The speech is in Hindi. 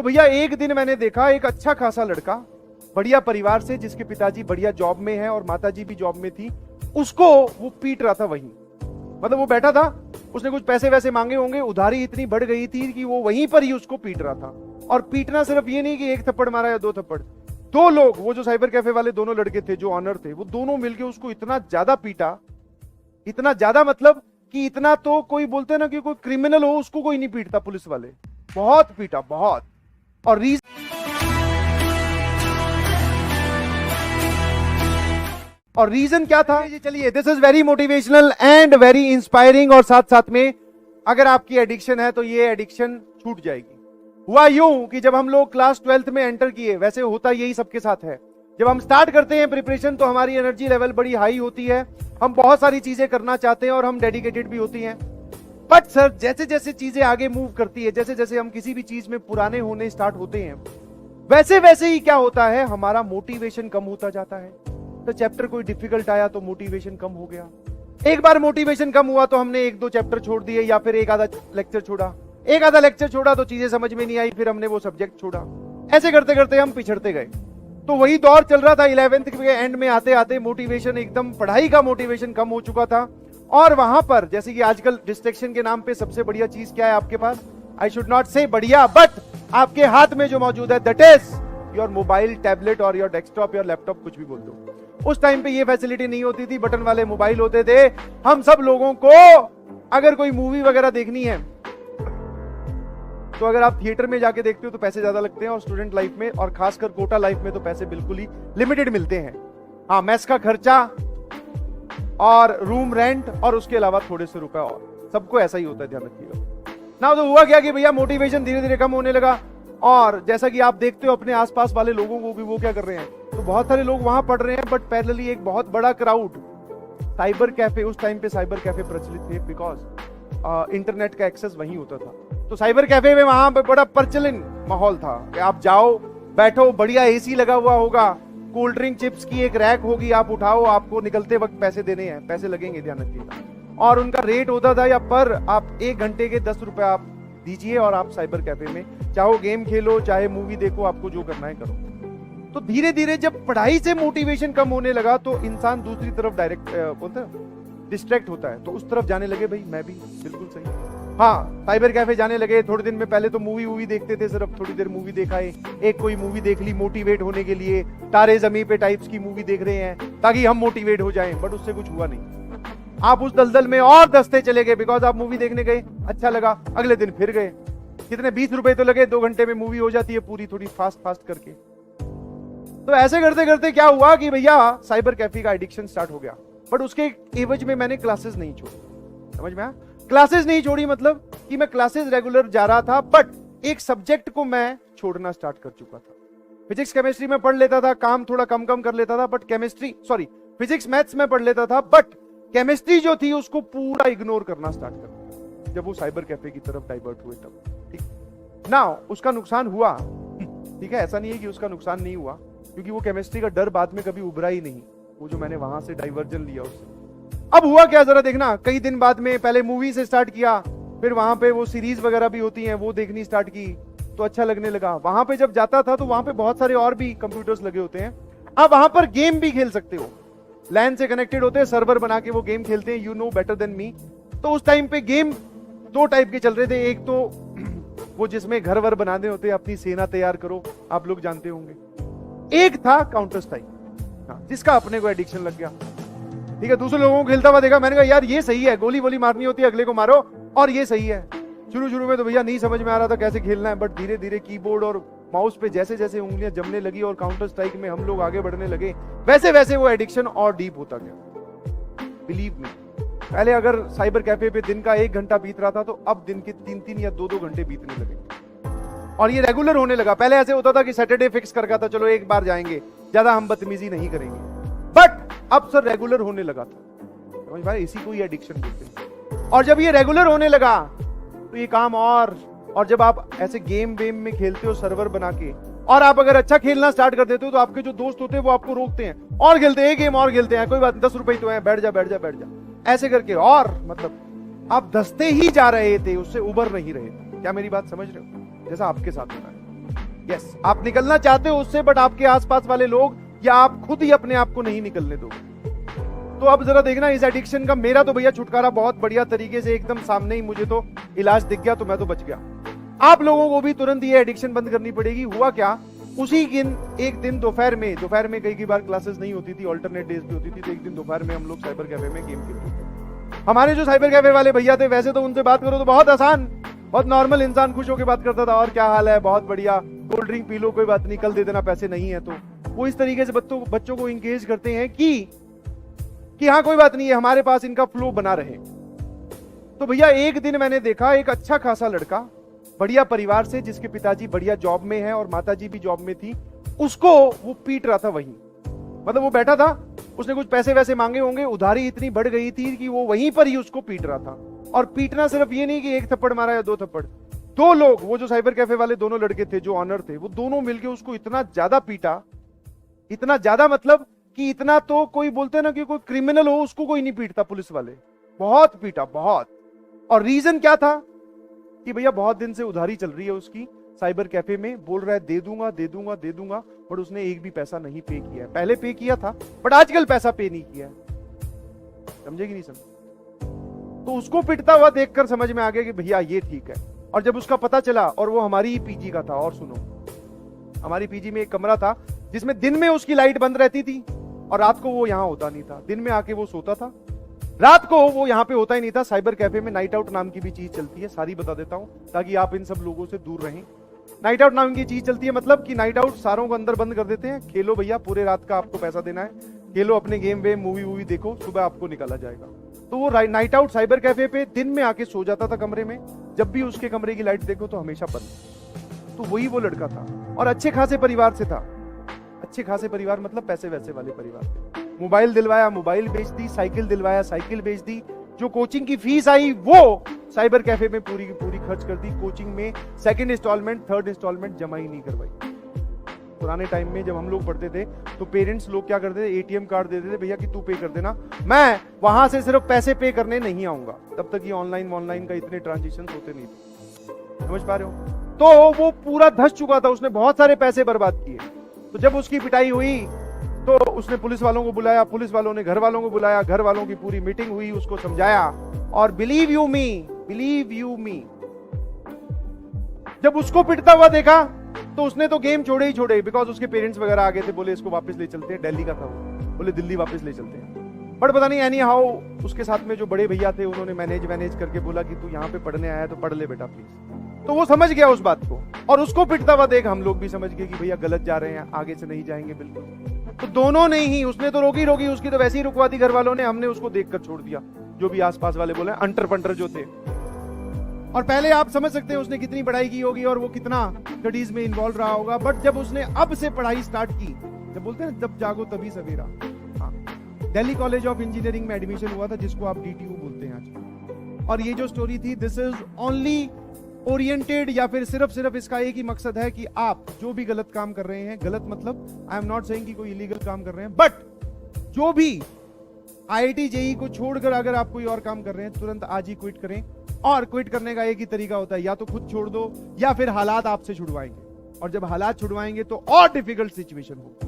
तो भैया एक दिन मैंने देखा एक अच्छा खासा लड़का बढ़िया परिवार से, जिसके पिताजी बढ़िया जॉब में है और माताजी भी जॉब में थी, उसको वो पीट रहा था वहीं। मतलब वो बैठा था, उसने कुछ पैसे वैसे मांगे होंगे, उधारी इतनी बढ़ गई थी कि वो वहीं पर ही उसको पीट रहा था। और पीटना सिर्फ ये नहीं कि एक थप्पड़ मारा या दो थप्पड़, दो लोग, वो जो साइबर कैफे वाले दोनों लड़के थे जो ऑनर थे, वो दोनों मिलके उसको इतना ज्यादा पीटा, इतना ज्यादा मतलब कि इतना तो कोई बोलते ना कि कोई क्रिमिनल हो उसको कोई नहीं पीटता, पुलिस वाले बहुत पीटा, बहुत। और रीजन क्या था? चलिए, this is very motivational and very inspiring. और साथ साथ में अगर आपकी एडिक्शन है तो ये एडिक्शन छूट जाएगी। हुआ यूं कि जब हम लोग क्लास 12th में एंटर किए, वैसे होता यही सबके साथ है, जब हम स्टार्ट करते हैं प्रिपरेशन तो हमारी एनर्जी लेवल बड़ी हाई होती है, हम बहुत सारी चीजें करना चाहते हैं और हम डेडिकेटेड भी होती हैं। बट सर, जैसे जैसे चीजें आगे मूव करती है, जैसे जैसे हम किसी भी चीज में पुराने होने स्टार्ट होते हैं, वैसे वैसे ही क्या होता है, हमारा मोटिवेशन कम होता जाता है। तो चैप्टर कोई डिफिकल्ट आया तो मोटिवेशन कम हो गया। एक बार मोटिवेशन कम हुआ तो हमने एक दो चैप्टर छोड़ दिए या फिर एक आधा लेक्चर छोड़ा, एक आधा लेक्चर छोड़ा तो चीजें समझ में नहीं आई, फिर हमने वो सब्जेक्ट छोड़ा। ऐसे करते करते हम पिछड़ते गए। तो वही दौर चल रहा था। 11th के एंड में आते आते मोटिवेशन एकदम, पढ़ाई का मोटिवेशन कम हो चुका था। और वहां पर जैसे कि आजकल डिस्ट्रैक्शन के नाम पे सबसे बढ़िया चीज क्या है आपके पास? आई शुड नॉट से बढ़िया, बट आपके हाथ में जो मौजूद है, that is your mobile, tablet और योर डेस्कटॉप, योर लैपटॉप, कुछ भी बोल दो। उस टाइम पे ये फैसिलिटी नहीं होती थी, बटन वाले मोबाइल होते थे। हम सब लोगों को अगर कोई मूवी वगैरह देखनी है तो अगर आप थिएटर में जाके देखते हो तो पैसे ज्यादा लगते हैं, और स्टूडेंट लाइफ में और खासकर कोटा लाइफ में तो पैसे बिल्कुल ही लिमिटेड मिलते हैं। हाँ, मेस का खर्चा और रूम रेंट और उसके अलावा थोड़े से रुपए, और सबको ऐसा ही होता है, ध्यान रखिएगा ना। तो हुआ क्या कि भैया मोटिवेशन धीरे धीरे कम होने लगा। और जैसा कि आप देखते हो अपने आसपास वाले लोगों को भी, वो क्या कर रहे हैं, तो बहुत सारे लोग वहां पढ़ रहे हैं, बट पैरेलली एक बहुत बड़ा क्राउड साइबर कैफे, उस टाइम पे साइबर कैफे प्रचलित थे बिकॉज इंटरनेट का एक्सेस वहीं होता था। तो साइबर कैफे में वहां पे बड़ा प्रचलित माहौल था कि आप जाओ, बैठो, बढ़िया एसी लगा हुआ होगा, कोल्ड ड्रिंक चिप्स की एक रैक होगी, आप उठाओ, आपको निकलते वक्त पैसे देने हैं, पैसे लगेंगे, ध्यान रखिएगा। और उनका रेट होता था या पर आप 1 घंटे के 10 रुपए आप दीजिए और आप साइबर कैफे में चाहो गेम खेलो, चाहे मूवी देखो, आपको जो करना है करो। तो धीरे धीरे जब पढ़ाई से मोटिवेशन कम होने लगा तो इंसान दूसरी तरफ डायरेक्ट बोलते डिस्ट्रैक्ट होता है, तो उस तरफ जाने लगे। भाई मैं भी बिल्कुल सही, हाँ, साइबर कैफे जाने लगे। थोड़े दिन में पहले तो मूवी देखते थे, सिर्फ थोड़ी देर मूवी देखा है, एक कोई मूवी देख ली मोटिवेट होने के लिए, तारे जमीन पे टाइप्स की मूवी देख रहे हैं ताकि हम मोटिवेट हो जाएं, बट उससे कुछ हुआ नहीं। आप उस दलदल में और दसते चले गए, बिकॉज आप मूवी देखने गए, अच्छा लगा, अगले दिन फिर गए, कितने 20 रुपए तो लगे, 2 घंटे में मूवी हो जाती है पूरी, थोड़ी फास्ट करके। तो ऐसे करते करते क्या हुआ कि भैया साइबर कैफे का एडिक्शन स्टार्ट हो गया। बट उसके एवज में मैंने क्लासेस नहीं छोड़ी, समझ में आया? क्लासेस नहीं छोड़ी मतलब कि मैं क्लासेस रेगुलर जा रहा था, बट एक सब्जेक्ट को मैं छोड़ना स्टार्ट कर चुका था। फिजिक्स केमिस्ट्री में पढ़ लेता था, काम थोड़ा कम कर लेता था, बट फिजिक्स मैथ्स में पढ़ लेता था, बट केमिस्ट्री जो थी उसको पूरा इग्नोर करना स्टार्ट कर दिया जब वो साइबर कैफे की तरफ डाइवर्ट हुए तब। ठीक ना, उसका नुकसान हुआ, ठीक है, ऐसा नहीं है कि उसका नुकसान नहीं हुआ, क्योंकि वो केमिस्ट्री का डर बाद में कभी उभरा ही नहीं, वो जो मैंने वहां से डाइवर्जन लिया उससे। अब हुआ क्या जरा देखना, कई दिन बाद में पहले मूवी से स्टार्ट किया, फिर वहां पे वो सीरीज वगैरह भी होती हैं वो देखनी स्टार्ट की, तो अच्छा लगने लगा। वहां पे जब जाता था तो वहां पे बहुत सारे और भी कंप्यूटर्स लगे होते हैं, आप वहां पर गेम भी खेल सकते हो, लैन से कनेक्टेड होते हैं, सर्वर बना के वो गेम खेलते हैं, you know better than me. तो उस टाइम पे गेम 2 टाइप के चल रहे थे, एक तो वो जिसमें घर वर बनाने होते हैं, अपनी सेना तैयार करो, आप लोग जानते होंगे। एक था काउंटर स्ट्राइक, जिसका अपने को एडिक्शन लग गया, ठीक है, दूसरे लोगों को खेलता हुआ देखा, मैंने कहा यार ये सही है, गोली वोली मारनी होती है, अगले को मारो, और ये सही है। शुरू में तो भैया नहीं समझ में आ रहा था कैसे खेलना है, बट धीरे धीरे कीबोर्ड और माउस पे जैसे जैसे उंगलियां जमने लगी और काउंटर स्ट्राइक में हम लोग आगे बढ़ने लगे, वैसे वैसे वो एडिक्शन और डीप होता गया। बिलीव मी, पहले अगर साइबर कैफे पे दिन का 1 घंटा बीत रहा था, तो अब दिन के 3-3 या 2-2 घंटे बीतने लगे, और ये रेगुलर होने लगा। पहले ऐसे होता था कि सैटरडे फिक्स कर था, चलो एक बार जाएंगे, ज्यादा हम बदतमीजी नहीं करेंगे, बट अब सर रेगुलर होने लगा था, समझ भाई, इसी को ही एडिक्शन बोलते हैं। और जब ये रेगुलर होने लगा तो ये काम और जब आप ऐसे गेम वेम में खेलते हो सर्वर बना के, और आप अगर अच्छा खेलना स्टार्ट कर देते हो, तो आपके जो दोस्त होते हैं वो आपको रोकते हैं, और खेलते हैं, गेम और खेलते हैं, कोई बात 10 रुपए तो है, बैठ जा, ऐसे करके, और मतलब आप धसते ही जा रहे थे, उससे उबर नहीं रहे थे। क्या मेरी बात समझ रहे हो? जैसा आपके साथ हो रहा है, यस, आप निकलना चाहते हो उससे, बट आपके आसपास वाले लोग या आप खुद ही अपने आप को नहीं निकलने दोगे। तो अब जरा देखना इस एडिक्शन का, मेरा तो भैया छुटकारा बहुत बढ़िया तरीके से एकदम सामने ही मुझे तो इलाज दिख गया, तो मैं तो बच गया। आप लोगों को भी तुरंत ये एडिक्शन बंद करनी पड़ेगी। हुआ क्या, उसी दिन एक दिन दोपहर में कई बार क्लासेस नहीं होती थी, ऑल्टरनेट डेज भी होती थी, तो एक दिन दोपहर में हम लोग साइबर कैफे में गेम खेलते थे। हमारे जो साइबर कैफे वाले भैया थे, वैसे तो उनसे बात करो तो बहुत आसान, बहुत नॉर्मल इंसान खुश होकर बात करता था, और क्या हाल है, बहुत बढ़िया, कोल्ड ड्रिंक पी लो, कोई बात नहीं, कल दे देना, पैसे नहीं है। तो वो इस तरीके से बच्चों को इंगेज करते हैं कि हाँ कोई बात नहीं है, हमारे पास इनका फ्लो बना रहे। तो भैया एक दिन मैंने देखा एक अच्छा खासा लड़का, बढ़िया परिवार से, जिसके पिताजी बढ़िया जॉब में है और माताजी भी जॉब में थी, उसको वो पीट रहा था वहीं। मतलब वो बैठा था, उसने कुछ पैसे वैसे मांगे होंगे, उधारी इतनी बढ़ गई थी कि वो वहीं पर ही उसको पीट रहा था। और पीटना सिर्फ ये नहीं कि एक थप्पड़ मारा या दो थप्पड़, दो लोग, वो जो साइबर कैफे वाले दोनों लड़के थे जो ऑनर थे, वो दोनों मिलके उसको इतना ज्यादा पीटा, इतना ज्यादा मतलब कि इतना तो कोई बोलते हैं ना कि कोई क्रिमिनल हो उसको कोई नहीं पीटता, पुलिस वाले बहुत पीटा, बहुत। और रीजन क्या था कि भैया बहुत दिन से उधारी चल रही है उसकी साइबर कैफे में, बोल रहा है दे दूंगा दे दूंगा दे दूंगा, बट उसने एक भी पैसा नहीं पे किया है। पहले पे किया था बट आजकल पैसा पे नहीं किया है। समझे कि नहीं समझे? तो उसको पिटता हुआ देखकर समझ में आ गया कि भैया ये ठीक है। और जब उसका पता चला, और वो हमारी ही पीजी का था, और सुनो, हमारी पीजी में एक कमरा था जिसमें दिन में उसकी लाइट बंद रहती थी और रात को वो यहां होता नहीं था। दिन में आके वो सोता था, रात को वो यहां पे होता ही नहीं था। साइबर कैफे में नाइट आउट नाम की भी चीज चलती है, सारी बता देता हूं ताकि आप इन सब लोगों से दूर रहें। नाइट आउट नाम की चीज चलती है, मतलब कि नाइट आउट सारों को अंदर बंद कर देते हैं, खेलो भैया पूरे रात का, आपको पैसा देना है, खेलो अपने गेम वेम मूवी वूवी देखो, सुबह आपको निकाला जाएगा। तो वो नाइट आउट साइबर कैफे पे दिन में आके सो जाता था कमरे में, जब भी उसके कमरे की लाइट देखो तो हमेशा बंद। तो वही वो लड़का था और अच्छे खासे परिवार से था। अच्छे खासे परिवार मतलब पैसे वैसे वाले परिवार थे। मोबाइल दिलवाया, मोबाइल बेच दी, साइकिल दिलवाया, साइकिल बेच दी। जो कोचिंग की फीस आई वो साइबर कैफे में पूरी की पूरी खर्च कर दी। कोचिंग में सेकंड इंस्टॉलमेंट, थर्ड इंस्टॉलमेंट जमा ही नहीं करवाई। पुराने टाइम में जब हम लोग पढ़ते थे तो पेरेंट्स लोग क्या करते थे, एटीएम कार्ड देते थे, भैया कि तू पे कर देना, मैं वहां से सिर्फ पैसे पे करने नहीं आऊंगा। तब तक ये ऑनलाइन का इतने ट्रांजेक्शन होते नहीं थे, समझ पा रहे हो? तो वो पूरा धस चुका था, उसने बहुत सारे पैसे बर्बाद किए। तो जब उसकी पिटाई हुई तो उसने पुलिस वालों को बुलाया, पुलिस वालों ने घर वालों को बुलाया, घर वालों की पूरी मीटिंग हुई, उसको समझाया। और बिलीव यू मी, जब उसको पिटता हुआ देखा तो उसने तो गेम छोड़े ही छोड़े, बिकॉज उसके पेरेंट्स वगैरह आ गए थे, बोले इसको वापस ले चलते हैं, दिल्ली का था वो, बोले दिल्ली वापस ले चलते हैं। बट पता नहीं एनी हाउ उसके साथ में जो बड़े भैया थे उन्होंने मैनेज करके बोला कि तू यहाँ पे पढ़ने आया है तो पढ़ ले बेटा प्लीज। तो वो समझ गया उस बात को, और उसको पिटता हुआ देख हम लोग भी समझ गए कि भैया गलत जा रहे हैं, आगे से नहीं जाएंगे बिल्कुल। तो दोनों ने ही, उसने तो रोकी, उसकी तो वैसे ही रुकवा दी घर वालों ने, हमने उसको देखकर छोड़ दिया। जो भी आसपास वाले बोले अंटर पंटर जो थे। और पहले आप समझ सकते हैं उसने कितनी पढ़ाई की होगी और वो कितना स्टडीज में इन्वॉल्व रहा होगा। बट जब उसने अब से पढ़ाई स्टार्ट की, जब बोलते हैं जब जागो तभी सवेरा, हाँ, दिल्ली कॉलेज ऑफ इंजीनियरिंग में एडमिशन हुआ था, जिसको आप DTU बोलते हैं आज। और ये जो स्टोरी थी, दिस इज ओनली ओरिएंटेड, या फिर सिर्फ इसका एक ही मकसद है कि आप जो भी गलत काम कर रहे हैं, गलत मतलब आई एम नॉट सेइंग कि कोई इलीगल काम कर रहे हैं, बट जो भी IIT JEE को छोड़कर अगर आप कोई और काम कर रहे हैं, तुरंत आज ही क्विट करें। और क्विट करने का एक ही तरीका होता है, या तो खुद छोड़ दो या फिर हालात आपसे छुड़वाएंगे, और जब हालात छुड़वाएंगे तो और डिफिकल्ट सिचुएशन होगी।